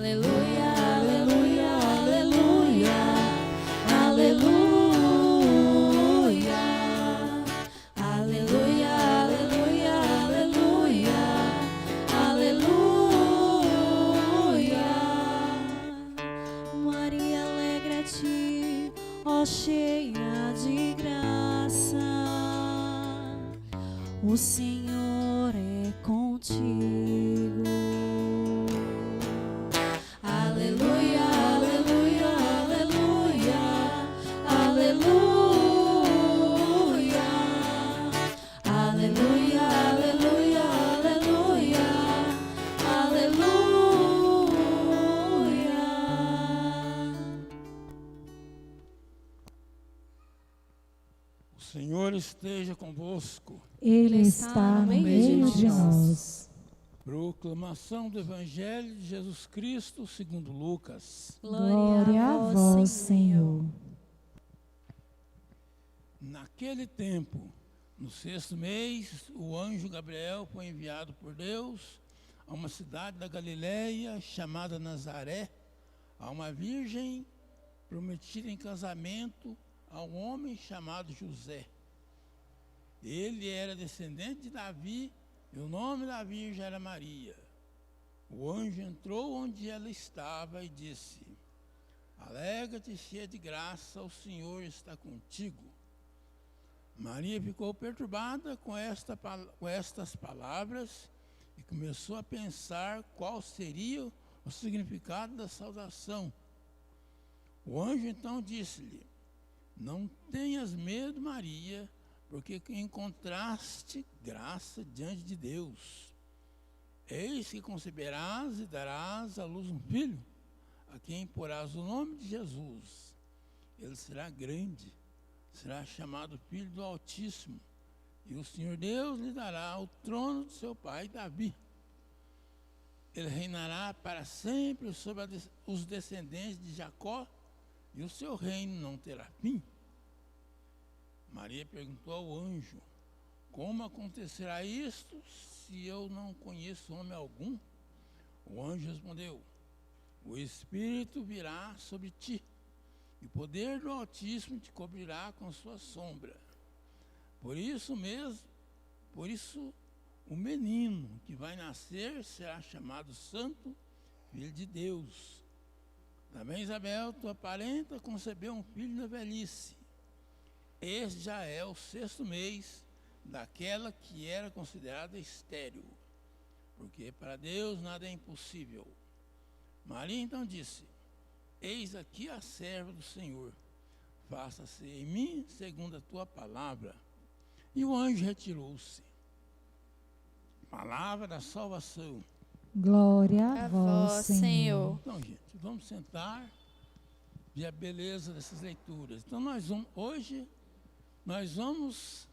Aleluia, aleluia, aleluia, aleluia, aleluia, aleluia, aleluia, aleluia. Maria, alegra-te, ó cheia de graça, o Senhor é contigo. Aleluia, aleluia, aleluia, aleluia, aleluia, aleluia, aleluia, aleluia. O Senhor esteja convosco. Ele está no meio de nós. Proclamação do Evangelho de Jesus Cristo segundo Lucas. Glória a vós, Senhor. Naquele tempo, no 6º mês, o anjo Gabriel foi enviado por Deus a uma cidade da Galileia chamada Nazaré, a uma virgem prometida em casamento a um homem chamado José. Ele era descendente de Davi e o nome da virgem era Maria. O anjo entrou onde ela estava e disse: Alegra-te, cheia de graça, o Senhor está contigo. Maria ficou perturbada com estas palavras e começou a pensar qual seria o significado da saudação. O anjo então disse-lhe: Não tenhas medo, Maria, porque encontraste graça diante de Deus. Eis que conceberás e darás à luz um filho, a quem porás o nome de Jesus. Ele será grande, será chamado Filho do Altíssimo, e o Senhor Deus lhe dará o trono de seu pai Davi. Ele reinará para sempre sobre os descendentes de Jacó, e o seu reino não terá fim. Maria perguntou ao anjo: Como acontecerá isto, se eu não conheço homem algum? O anjo respondeu: O Espírito virá sobre ti, e o poder do Altíssimo te cobrirá com sua sombra. Por isso, o menino que vai nascer será chamado Santo, Filho de Deus. Também Isabel, tua parenta, concebeu um filho na velhice. Este já é o 6º mês daquela que era considerada estéril, porque para Deus nada é impossível. Maria então disse: Eis aqui a serva do Senhor, faça-se em mim segundo a tua palavra. E o anjo retirou-se. Palavra da salvação. Glória a vós, Senhor. Então, gente, vamos sentar, ver a beleza dessas leituras. Então, hoje nós vamos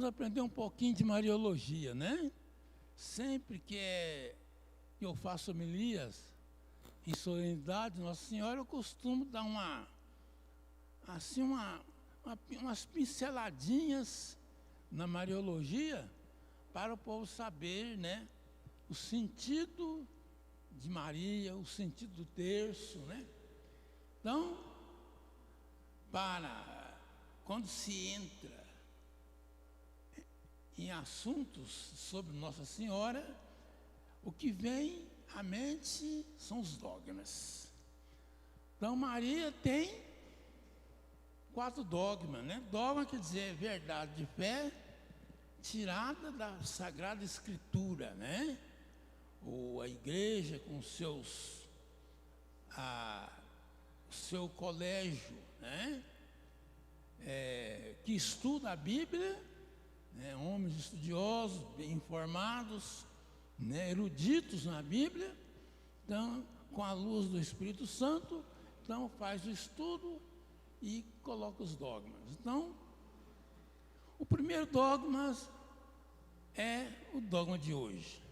aprender um pouquinho de Mariologia, né? Sempre que eu faço homilias em solenidade Nossa Senhora, eu costumo dar umas pinceladinhas na Mariologia para o povo saber, né, o sentido de Maria, o sentido do terço, né? Então, quando se entra em assuntos sobre Nossa Senhora, o que vem à mente são os dogmas. Então, Maria tem 4 dogmas, né? Dogma quer dizer verdade de fé tirada da Sagrada Escritura, né? Ou a igreja com o seu colégio, né? Que estuda a Bíblia, né? Homens estudiosos, bem informados, né? Eruditos na Bíblia, então, com a luz do Espírito Santo, então faz o estudo e coloca os dogmas. Então, o primeiro dogma é o dogma de hoje,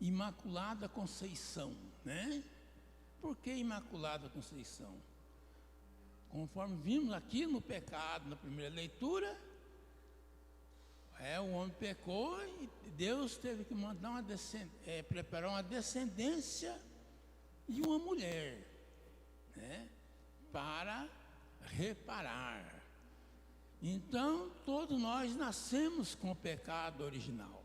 Imaculada Conceição, né? Por que Imaculada Conceição? Conforme vimos aqui no pecado, na primeira leitura, o homem pecou e Deus teve que mandar preparar uma descendência e uma mulher, né, para reparar. Então, todos nós nascemos com o pecado original.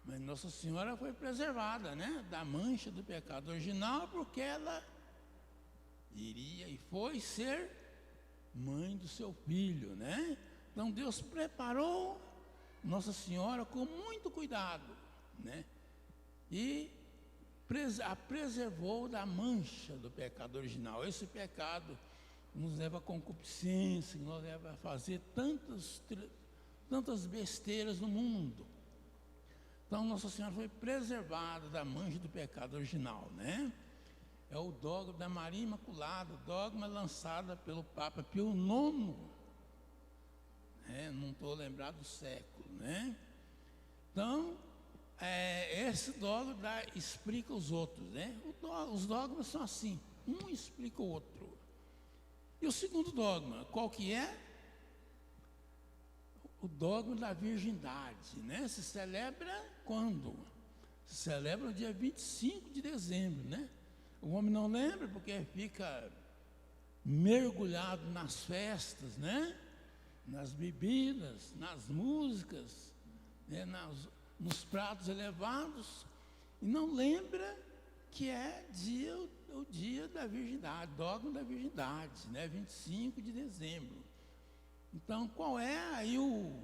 Mas Nossa Senhora foi preservada, né, da mancha do pecado original, porque ela iria e foi ser mãe do seu filho, né? Então Deus preparou Nossa Senhora com muito cuidado, né? E a preservou da mancha do pecado original. Esse pecado nos leva à concupiscência, nos leva a fazer tantas besteiras no mundo. Então Nossa Senhora foi preservada da mancha do pecado original, né? É o dogma da Maria Imaculada, dogma lançado pelo Papa Pio IX, né? Não estou lembrado do século, né? Então, esse dogma explica os outros, né? Os dogmas são assim, um explica o outro. E o segundo dogma, qual que é? O dogma da virgindade, né? Se celebra quando? Se celebra no dia 25 de dezembro, né? O homem não lembra porque fica mergulhado nas festas, né? Nas bebidas, nas músicas, né? Nos pratos elevados, e não lembra que é o dia da virgindade, dogma da virgindade, né? 25 de dezembro. Então, qual é aí o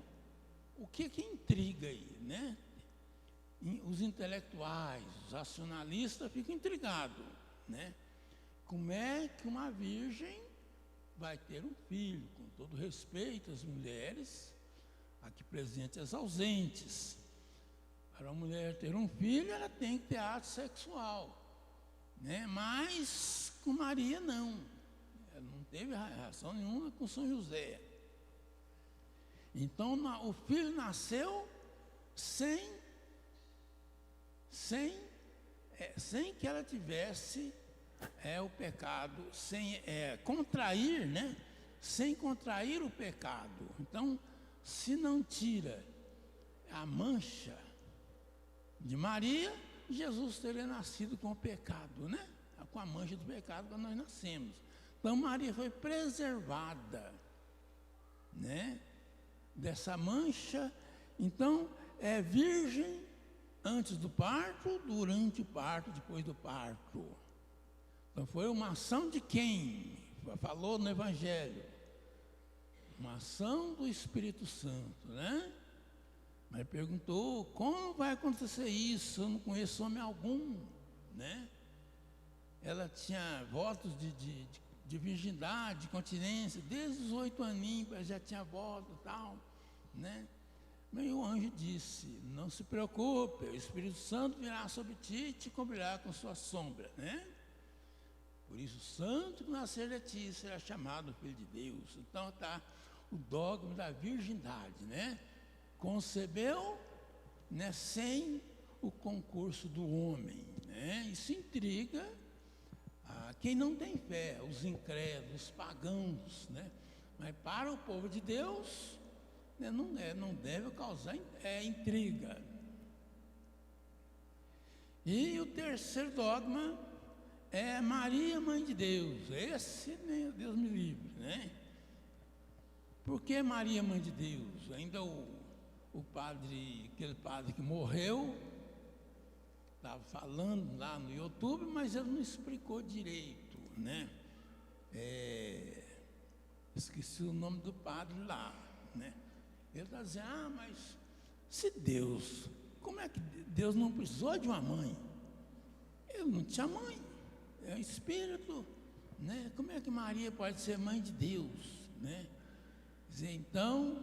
que intriga aí, né? Os intelectuais, os racionalistas ficam intrigados, né? Como é que uma virgem vai ter um filho? Com todo respeito às mulheres, aqui presentes e às ausentes. Para a mulher ter um filho, ela tem que ter ato sexual, né? Mas com Maria não. Ela não teve relação nenhuma com São José. Então o filho nasceu sem que ela tivesse o pecado, sem contrair, né? Sem contrair o pecado. Então, se não tira a mancha de Maria, Jesus teria nascido com o pecado, né? Com a mancha do pecado quando nós nascemos. Então, Maria foi preservada, né? Dessa mancha. Então, é virgem antes do parto, durante o parto, depois do parto. Então foi uma ação de quem? Falou no Evangelho. Uma ação do Espírito Santo, né? Mas perguntou, como vai acontecer isso? Eu não conheço homem algum, né? Ela tinha votos de virgindade, de continência, desde os 8 aninhos, já tinha voto e tal, né? Mas o anjo disse, não se preocupe, o Espírito Santo virá sobre ti e te cobrirá com sua sombra, né? Por isso, o santo que nascer de ti será chamado Filho de Deus. Então está o dogma da virgindade, né? Concebeu, né, sem o concurso do homem, né? Isso intriga a quem não tem fé, os incrédulos, os pagãos, né? Mas para o povo de Deus, né, não deve causar intriga. E o terceiro dogma é Maria, Mãe de Deus. Esse, né, Deus me livre, né? Por que Maria, Mãe de Deus? Ainda aquele padre que morreu, estava falando lá no YouTube, mas ele não explicou direito, né? Esqueci o nome do padre lá, né? Ele está dizendo, mas se Deus, como é que Deus não precisou de uma mãe? Ele não tinha mãe, é o Espírito, né? Como é que Maria pode ser mãe de Deus, né? Então,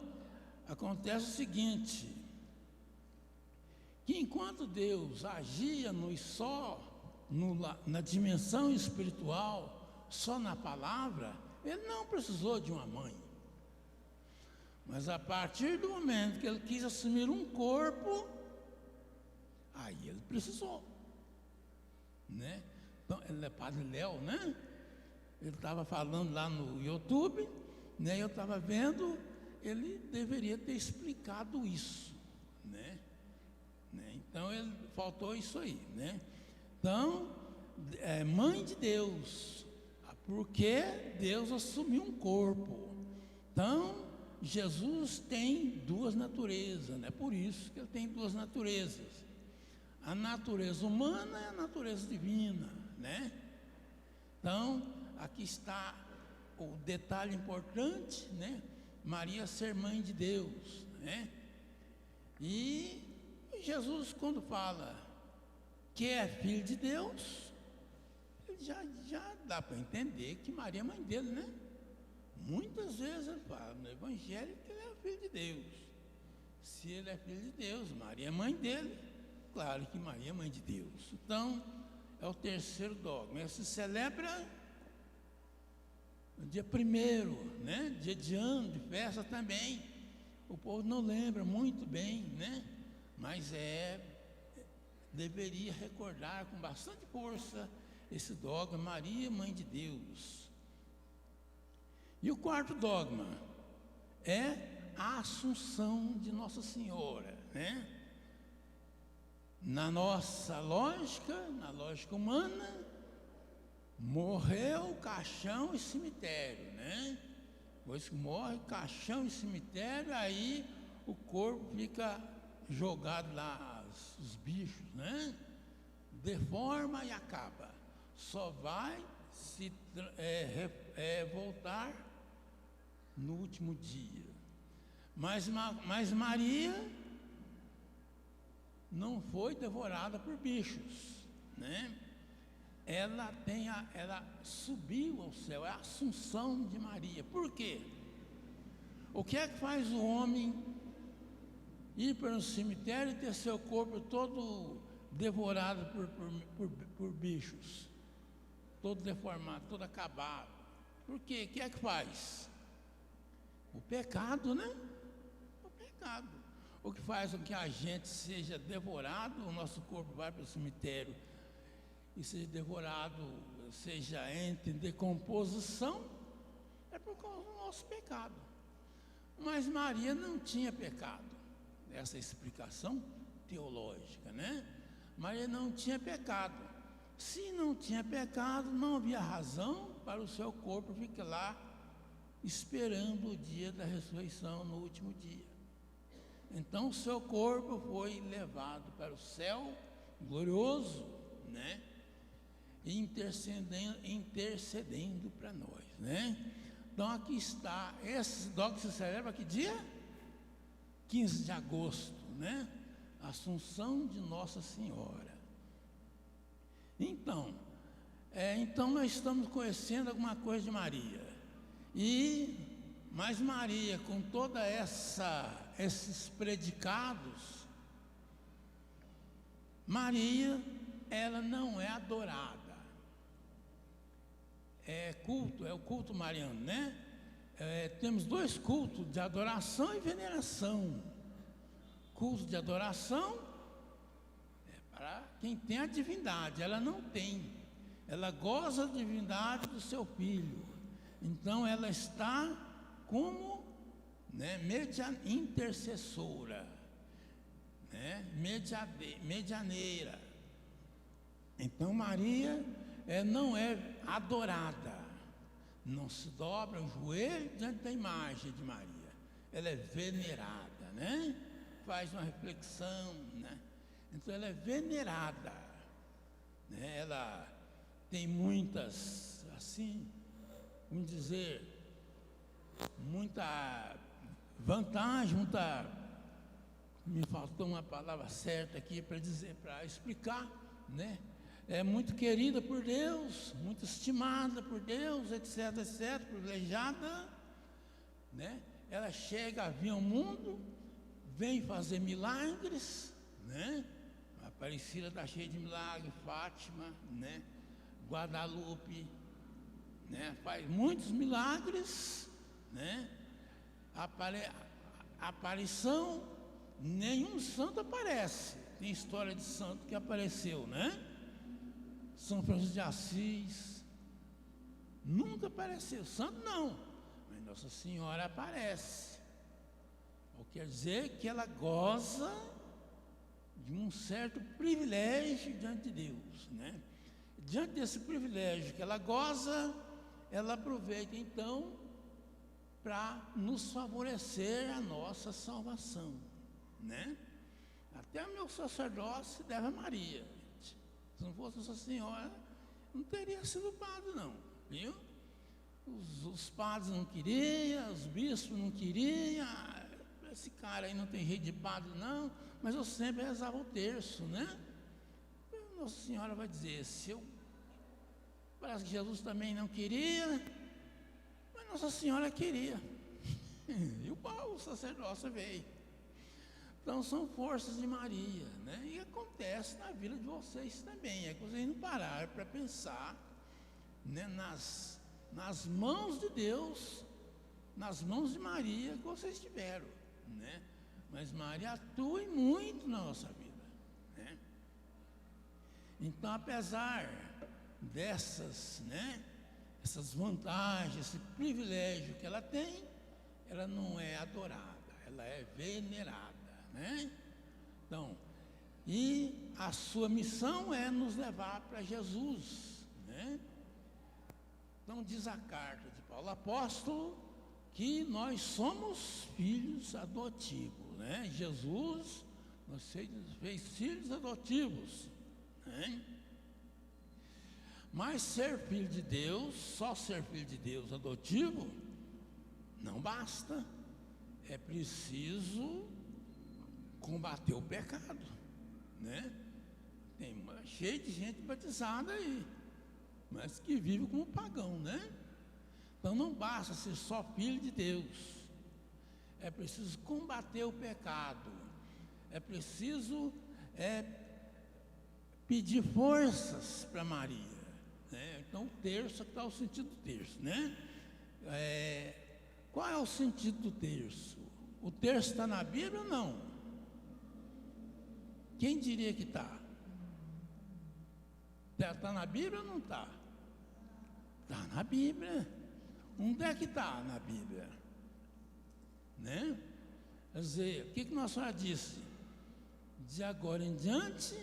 acontece o seguinte, que enquanto Deus agia na dimensão espiritual, só na palavra, Ele não precisou de uma mãe. Mas a partir do momento que Ele quis assumir um corpo, aí Ele precisou, né? Então, ele é Padre Léo, né? Ele estava falando lá no YouTube, né? Eu estava vendo, ele deveria ter explicado isso, né? Então, faltou isso aí, né? Então, é mãe de Deus, porque Deus assumiu um corpo. Então, Jesus tem duas naturezas, né? Por isso que ele tem duas naturezas. A natureza humana e a natureza divina, né? Então, aqui está o detalhe importante, né? Maria ser mãe de Deus, né? E Jesus, quando fala que é filho de Deus, já dá para entender que Maria é mãe dele, né? Muitas vezes ele fala no Evangelho que ele é filho de Deus. Se ele é filho de Deus, Maria é mãe dele, claro que Maria é mãe de Deus. Então, é o terceiro dogma. Ele se celebra no dia 1º, né? Dia de ano, de festa também. O povo não lembra muito bem, né? Mas deveria recordar com bastante força esse dogma, Maria, mãe de Deus. E o quarto dogma é a Assunção de Nossa Senhora, né? Na nossa lógica, na lógica humana, morreu, caixão e cemitério, né? Depois que morre, caixão e cemitério, aí o corpo fica jogado lá, os bichos, né? Deforma e acaba. Só vai se voltar no último dia. Mas Maria não foi devorada por bichos, né? Ela subiu ao céu, é a Assunção de Maria. Por quê? O que é que faz o homem ir para um cemitério e ter seu corpo todo devorado por bichos, todo deformado, todo acabado? Por quê? O que é que faz? O pecado, né? O pecado. O que faz com que a gente seja devorado, o nosso corpo vai para o cemitério e seja devorado, seja entre decomposição, é por causa do nosso pecado. Mas Maria não tinha pecado. Essa é a explicação teológica, né? Maria não tinha pecado. Se não tinha pecado, não havia razão para o seu corpo ficar lá esperando o dia da ressurreição, no último dia. Então o seu corpo foi levado para o céu glorioso, né? Intercedendo para nós, né? Então aqui está, esse dogma se celebra que dia? 15 de agosto, né? Assunção de Nossa Senhora. Então nós estamos conhecendo alguma coisa de Maria. Mas Maria, com toda esses predicados, Maria, ela não é adorada. É o culto mariano, né? Temos dois cultos, de adoração e veneração. Culto de adoração é para quem tem a divindade, ela não tem. Ela goza da divindade do seu filho. Então ela está como, né, intercessora, né, medianeira. Então Maria não é adorada, não se dobra o joelho diante da imagem de Maria. Ela é venerada, né? Faz uma reflexão, né? Então ela é venerada, né? Ela tem muitas, assim, vamos dizer, muita vantagem, me faltou uma palavra certa aqui para explicar, né? É muito querida por Deus, muito estimada por Deus, etc, privilegiada, né? Ela chega a vir ao mundo, vem fazer milagres, né? A Aparecida está cheia de milagres, Fátima, né? Guadalupe, né? Faz muitos milagres, né? Aparição, nenhum santo aparece. Tem história de santo que apareceu, né? São Francisco de Assis nunca apareceu, santo não, mas Nossa Senhora aparece. O que quer dizer que ela goza de um certo privilégio diante de Deus, né? diante desse privilégio que ela goza, ela aproveita então para nos favorecer a nossa salvação, né? Até o meu sacerdócio deve a Maria. Se não fosse Nossa Senhora, não teria sido padre, não, viu? Os padres não queriam, os bispos não queriam. Esse cara aí não tem jeito de padre, não. Mas eu sempre rezava o terço, né? Nossa Senhora vai dizer, parece que Jesus também não queria, mas Nossa Senhora queria. E o sacerdócio veio. Então são forças de Maria, né? E acontece na vida de vocês também. É que vocês não pararam para pensar, né, nas mãos de Deus, nas mãos de Maria que vocês tiveram, né? Mas Maria atua muito na nossa vida, né? Então, apesar dessas, né, essas vantagens, esse privilégio que ela tem, ela não é adorada, ela é venerada, né? Então, e a sua missão é nos levar para Jesus, né? Então diz a carta de Paulo apóstolo que nós somos filhos adotivos, né? Jesus nos fez filhos adotivos, né? Mas ser filho de Deus, só ser filho de Deus adotivo, não basta. É preciso combater o pecado, né? Tem cheio de gente batizada aí, mas que vive como pagão, né? Então não basta ser só filho de Deus, é preciso combater o pecado, é preciso pedir forças para Maria, né? Então o terço, que está o sentido do terço, né? Qual é o sentido do terço? O terço está na Bíblia ou não? Quem diria que está? Está na Bíblia ou não está? Está na Bíblia. Onde é que está na Bíblia? Né? Quer dizer, o que Nossa Senhora disse? De agora em diante,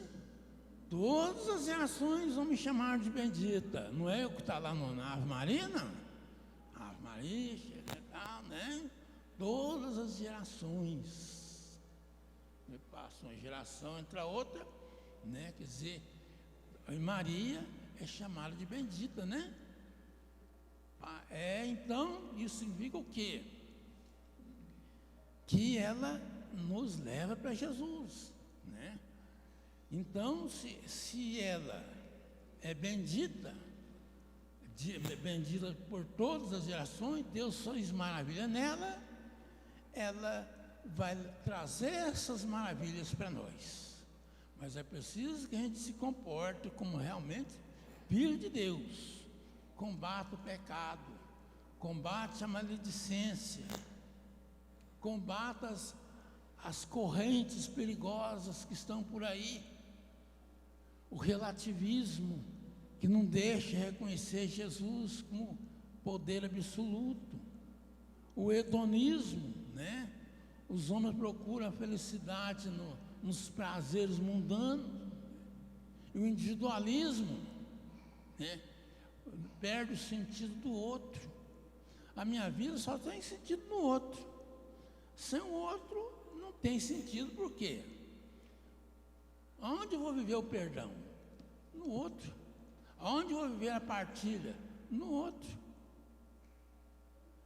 todas as gerações vão me chamar de bendita. Não é o que está lá na Ave Maria, não? Ave Maria, chega e tal, né? Todas as gerações. Passa uma geração, entra outra, né? Quer dizer, Maria é chamada de bendita, né? Então, isso significa o quê? Que ela nos leva para Jesus, né? Então, se ela é bendita, bendita por todas as gerações, Deus faz maravilha nela, ela vai trazer essas maravilhas para nós. Mas é preciso que a gente se comporte como realmente filho de Deus. Combate o pecado, combate a maledicência, combate as correntes perigosas que estão por aí, o relativismo que não deixa reconhecer Jesus como poder absoluto, o hedonismo, né? Os homens procuram a felicidade nos prazeres mundanos, e o individualismo, né? Perde o sentido do outro. A minha vida só tem sentido no outro. Sem o outro não tem sentido. Por quê? Aonde eu vou viver o perdão? No outro. Aonde eu vou viver a partilha? No outro.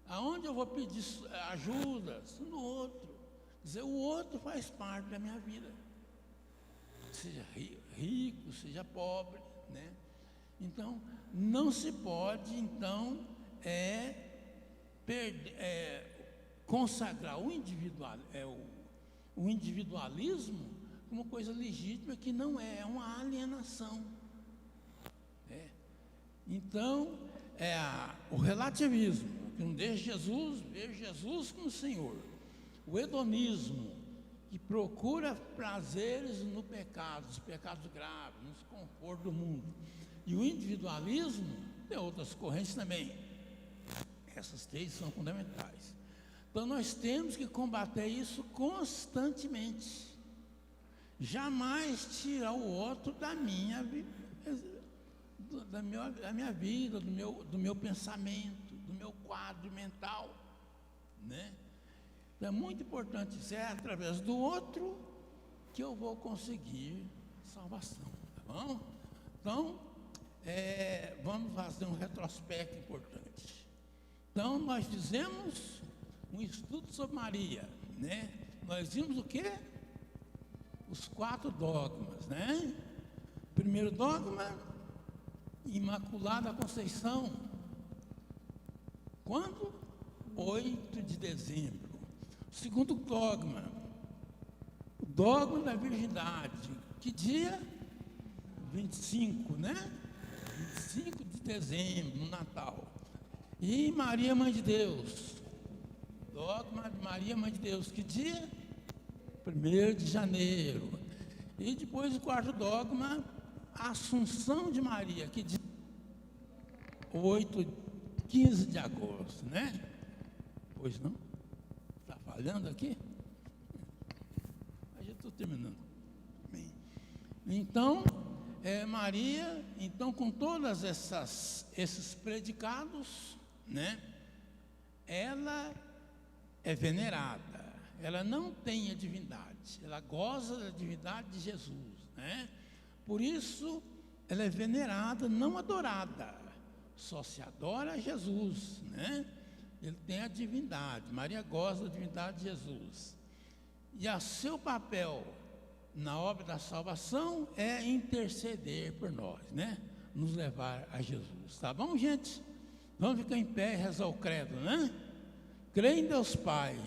Aonde eu vou pedir ajuda? No outro. Quer dizer, o outro faz parte da minha vida. Seja rico, seja pobre, né? Então, não se pode, então, consagrar o individualismo como coisa legítima, que não é uma alienação. Então, o relativismo, que não deixa ver Jesus como Senhor. O hedonismo, que procura prazeres no pecado, os pecados graves, nos confortos do mundo. E o individualismo, tem outras correntes também. Essas três são fundamentais. Então nós temos que combater isso da minha vida, do meu pensamento, do meu quadro mental, né? Então, é muito importante ser através do outro que eu vou conseguir salvação, tá bom? Então, vamos fazer um retrospecto importante. Então, nós fizemos um estudo sobre Maria, né? Nós vimos o quê? Os 4 dogmas, né? Primeiro dogma, Imaculada Conceição. Quando? 8 de dezembro. Segundo dogma, o dogma da virgindade. Que dia? 25, né? 25 de dezembro, no Natal. E Maria, Mãe de Deus. Dogma de Maria, Mãe de Deus. Que dia? 1º de janeiro. E depois o 4º dogma, Assunção de Maria. Que dia? 15 de agosto, né? Pois não? Está falhando aqui? Eu já estou terminando. Bem. Então, Maria, então com todas esses predicados, né? Ela é venerada, ela não tem a divindade, ela goza da divindade de Jesus, né? Por isso, ela é venerada, não adorada, só se adora a Jesus, né? Ele tem a divindade, Maria goza da divindade de Jesus. E a seu papel na obra da salvação é interceder por nós, né? Nos levar a Jesus, tá bom, gente? Vamos ficar em pé e rezar o credo, né? Creio em Deus Pai,